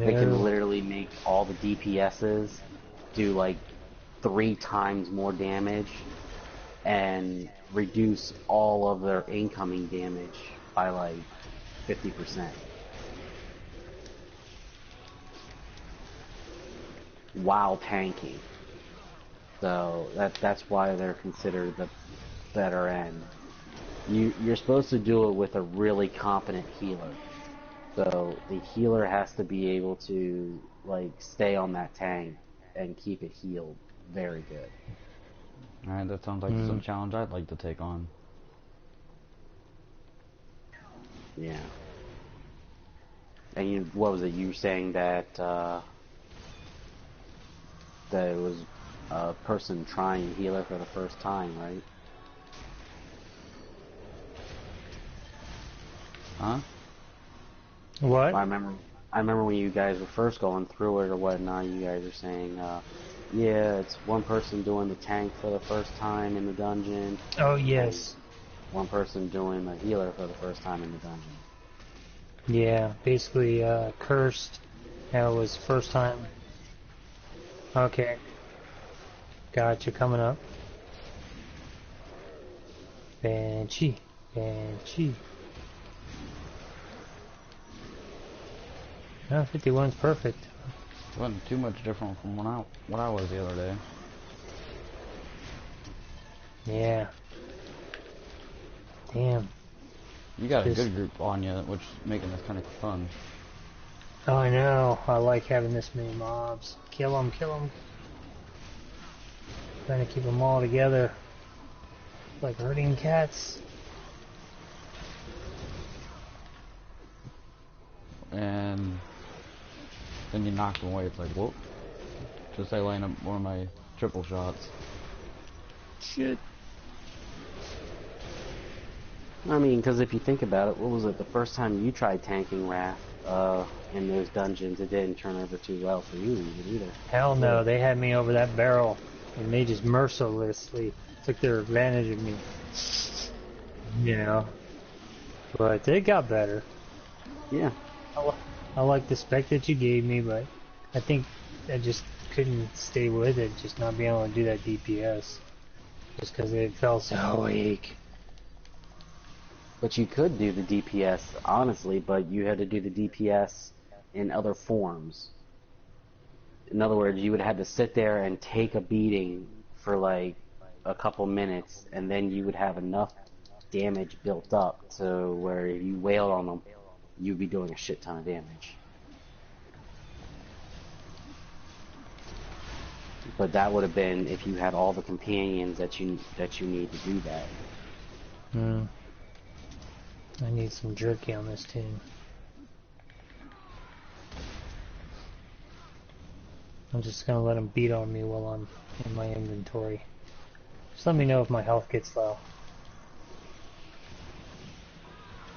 It can No. literally make all the DPSs do like 3 times more damage and reduce all of their incoming damage by like 50% while tanking. So that's why they're considered the better end. You're supposed to do it with a really competent healer. So the healer has to be able to like stay on that tank and keep it healed very good. Alright, that sounds like some challenge I'd like to take on. Yeah. And what was it? You were saying that that it was a person trying healer for the first time, right? Huh? What? I remember when you guys were first going through it or whatnot. You guys were saying, yeah, it's one person doing the tank for the first time in the dungeon. Oh, yes. One person doing the healer for the first time in the dungeon. Yeah, basically, cursed. That was first time. Okay. Gotcha, coming up. Banshee. Banshee. No, 51's perfect. It wasn't too much different from what I was the other day. Yeah. Damn. You got a good group on you, which is making this kind of fun. Oh, I know. I like having this many mobs. Kill them, kill them. Trying to keep them all together. Like herding cats. And then you knock them away. It's like, whoop. Just I line up one of my triple shots. Shit. I mean, because if you think about it, what was it? The first time you tried tanking Wrath in those dungeons, it didn't turn over too well for you either. Hell no, they had me over that barrel, and they just mercilessly took their advantage of me. You know. But it got better. Yeah. I like the spec that you gave me, but I think I just couldn't stay with it, just not being able to do that DPS. Just because it felt so weak. But you could do the DPS, honestly, but you had to do the DPS in other forms. In other words, you would have to sit there and take a beating for like a couple minutes, and then you would have enough damage built up to where if you wailed on them, you'd be doing a shit ton of damage. But that would have been if you had all the companions that you need to do that. I need some jerky on this team. I'm just gonna let them beat on me while I'm in my inventory. Just let me know if my health gets low.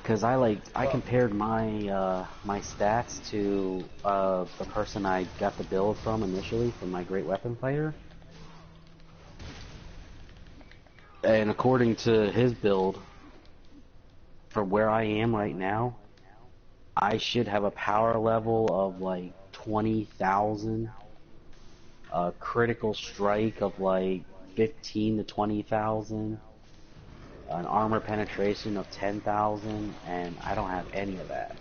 Because I compared my my stats to the person I got the build from initially, from my Great Weapon Fighter. And according to his build, for where I am right now, I should have a power level of like 20,000, a critical strike of like 15 to 20,000, an armor penetration of 10,000, and I don't have any of that.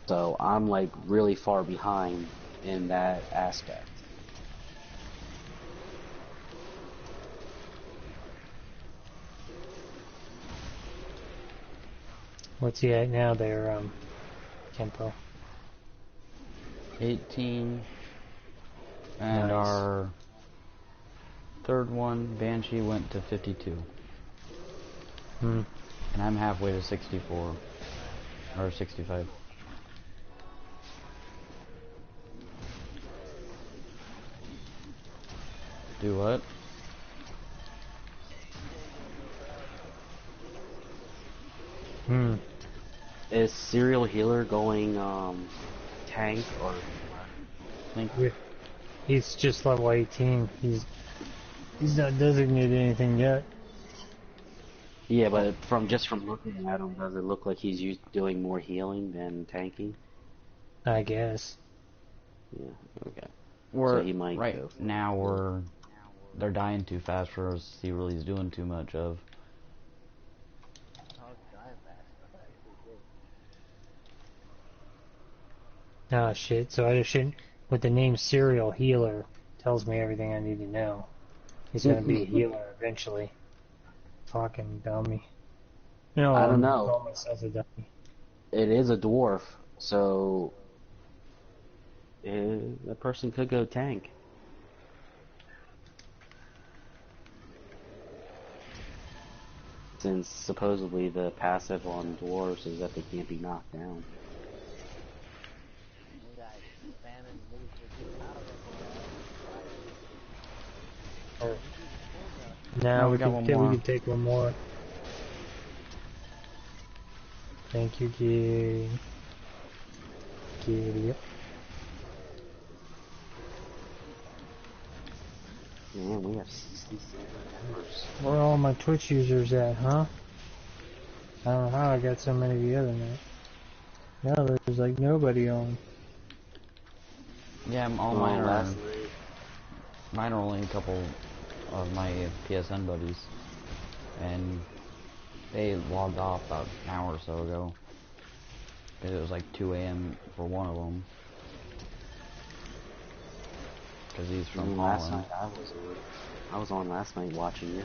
So I'm like really far behind in that aspect. What's he at now there, Kempo? 18. And Nice. our third one, Banshee, went to 52. And I'm halfway to 64. Or 65. Do what? Is Serial Healer going tank or? He's just level 18. He's not designated anything yet. Yeah, but from looking at him, does it look like he's doing more healing than tanking? I guess. Yeah, okay. So We're he might right go for now it. they're dying too fast for us to see what he's doing too much of. Oh shit, so I shouldn't, with the name Serial Healer, tells me everything I need to know. He's gonna be a healer eventually. Fucking dummy. No, I don't know. call myself a dummy. It is a dwarf, so the person could go tank. Since supposedly the passive on dwarves is that they can't be knocked down. Oh. No, Now we got one we more. can take one more. Thank you, Giddy. Giddy up. Man, we have 67 members. Where are all my Twitch users at, huh? I don't know how I got so many the other night. Now there's like nobody on. Yeah, all Well, last night. mine are only a couple of my PSN buddies, and they logged off about an hour or so ago. Because it was like 2 a.m. for one of them. Because he's from Last Holland. night I was on last night watching you.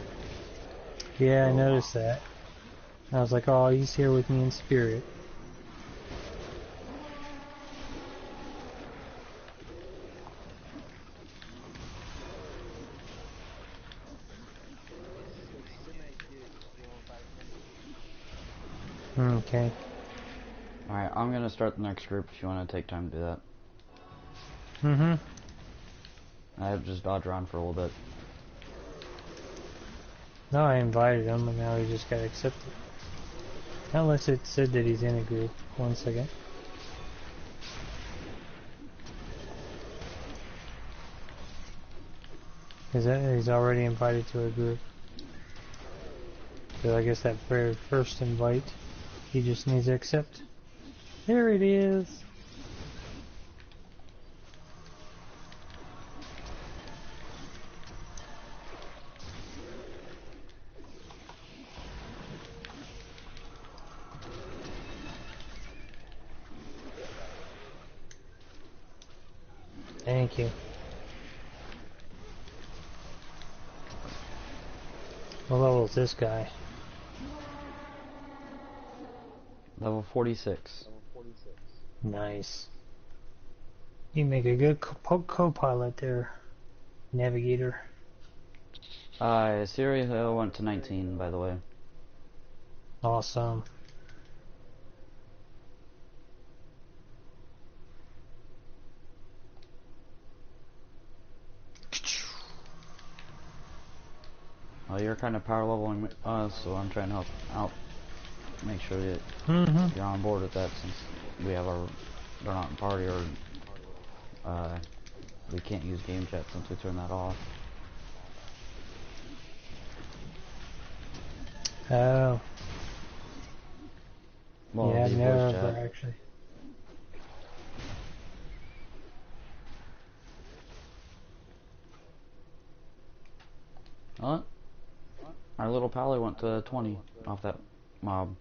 Yeah, I Oh, noticed that. I was like, oh, he's here with me in spirit. Okay. Alright, I'm gonna start the next group if you want to take time to do that. Mm-hmm. I have just dodged around for a little bit. No, I invited him, and now he just got accepted. Unless it said that he's in a group. One second. Is that he's already invited to a group? So I guess that very first invite, he just needs to accept. There it is. Thank you. What level is this guy? Level 46. Nice. You make a good co-pilot there, navigator. Syria went to 19, by the way. Awesome. Well, you're kind of power leveling us, so I'm trying to help out. Make sure that Mm-hmm. you're on board with that, since we have our... They're not in party, or... we can't use game chat since we turned that off. Oh. Well, Yeah, the voice never chat. actually. What? Our little pally went to 20 off that mob.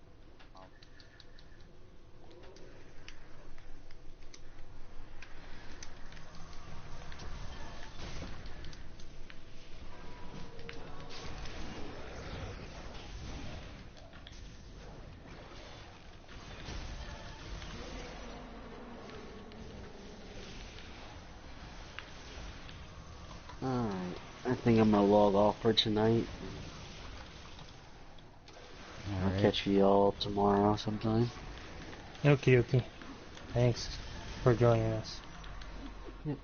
Alright, I think I'm gonna log off for tonight. I'll Alright. catch you all tomorrow sometime. Okie dokie. Thanks for joining us. Yep.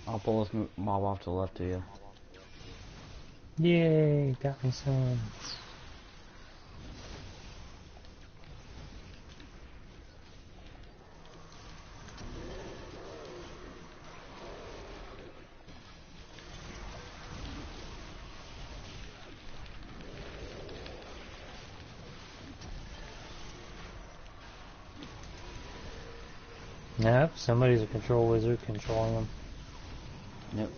I'll pull this mob off to the left of you. Yay, got me some. Yep, somebody's a control wizard controlling them. Yep.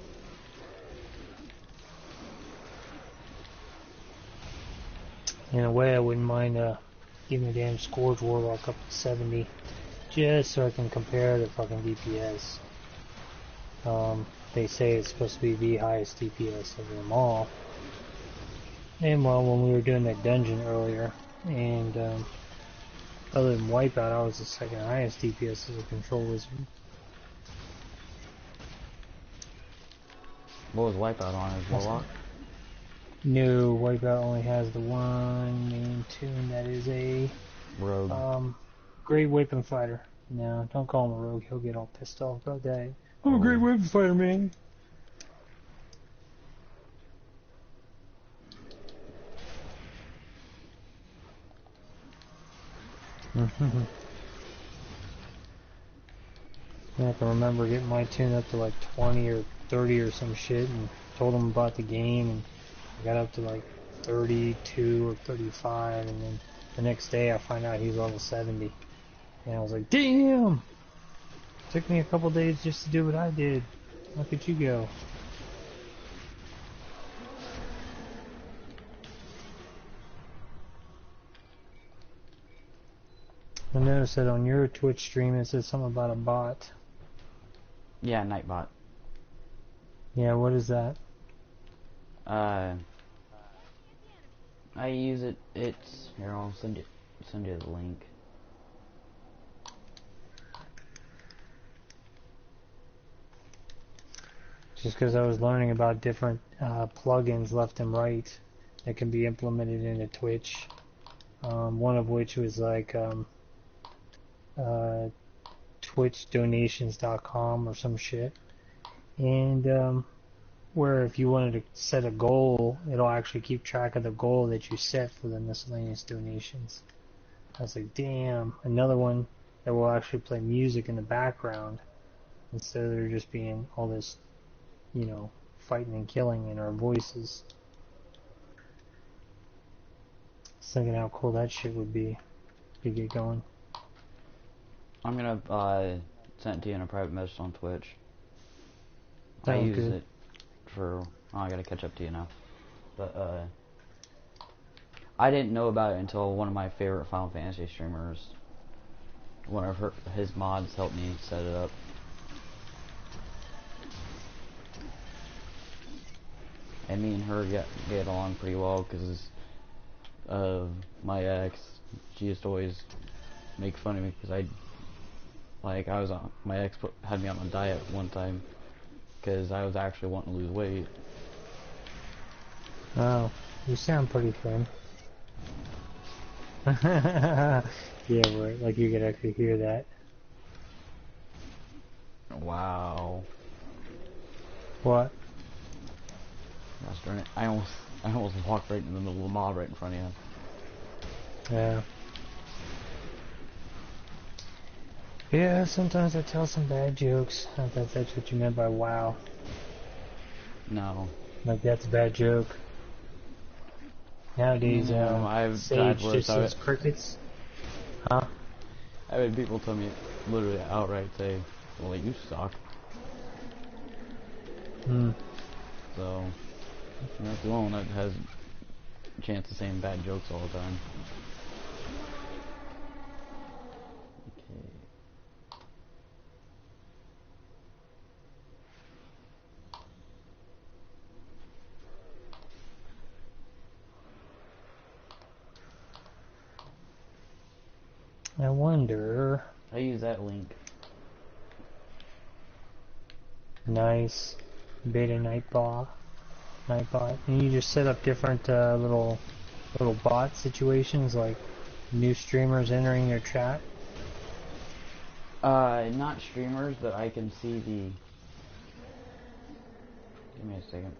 In a way, I wouldn't mind giving the damn Scourge Warlock up to 70, just so I can compare the fucking DPS. They say it's supposed to be the highest DPS of them all. And well, when we were doing that dungeon earlier, and other than Wipeout, I was the second highest DPS as a control wizard. What was Wipeout on his Warlock? No, Wipeout only has the one main tune that is a Rogue. great weapon fighter. No, don't call him a rogue, he'll get all pissed off about that. I'm a great weapon fighter, man. I can remember getting my tune up to like 20 or 30 or some shit and told him about the game, and I got up to like 32 or 35, and then the next day I find out he's level 70. And I was like, damn! Took me a couple days just to do what I did. Look at you go. I noticed that on your Twitch stream it said something about a bot. Yeah, Nightbot. Yeah, what is that? I use it. It's here. I'll send you the link. Just because I was learning about different plugins left and right that can be implemented into Twitch. One of which was like twitchdonations.com or some shit. And where if you wanted to set a goal, it'll actually keep track of the goal that you set for the miscellaneous donations. I was like, damn. Another one that will actually play music in the background instead of there just being all this, you know, fighting and killing in our voices. I was thinking how cool that shit would be to get going. I'm gonna send it to you in a private message on Twitch. I Sounds use good. it for. Oh, I gotta catch up to you now. But I didn't know about it until one of my favorite Final Fantasy streamers. One of his mods helped me set it up. And me and her get along pretty well because my ex. She used to always make fun of me because I was on, my ex had me on a diet one time because I was actually wanting to lose weight. Oh, you sound pretty thin. Yeah, right. Like you could actually hear that. Wow. What? Gosh darn it. I almost walked right in the middle of the mob right in front of you. Yeah. Yeah, sometimes I tell some bad jokes. I thought that's what you meant by wow. No. Like that's a bad joke. Nowadays, No, I've tried Sage worse. just says crickets. Huh? I've had people tell me literally outright say, well, you suck. Hmm. So, you're not the one that has a chance of saying bad jokes all the time. Okay. I wonder. I use that link. Nice. Beta Nightbot. And you just set up different little bot situations, like new streamers entering their chat. Not streamers, but I can see the... Give me a second.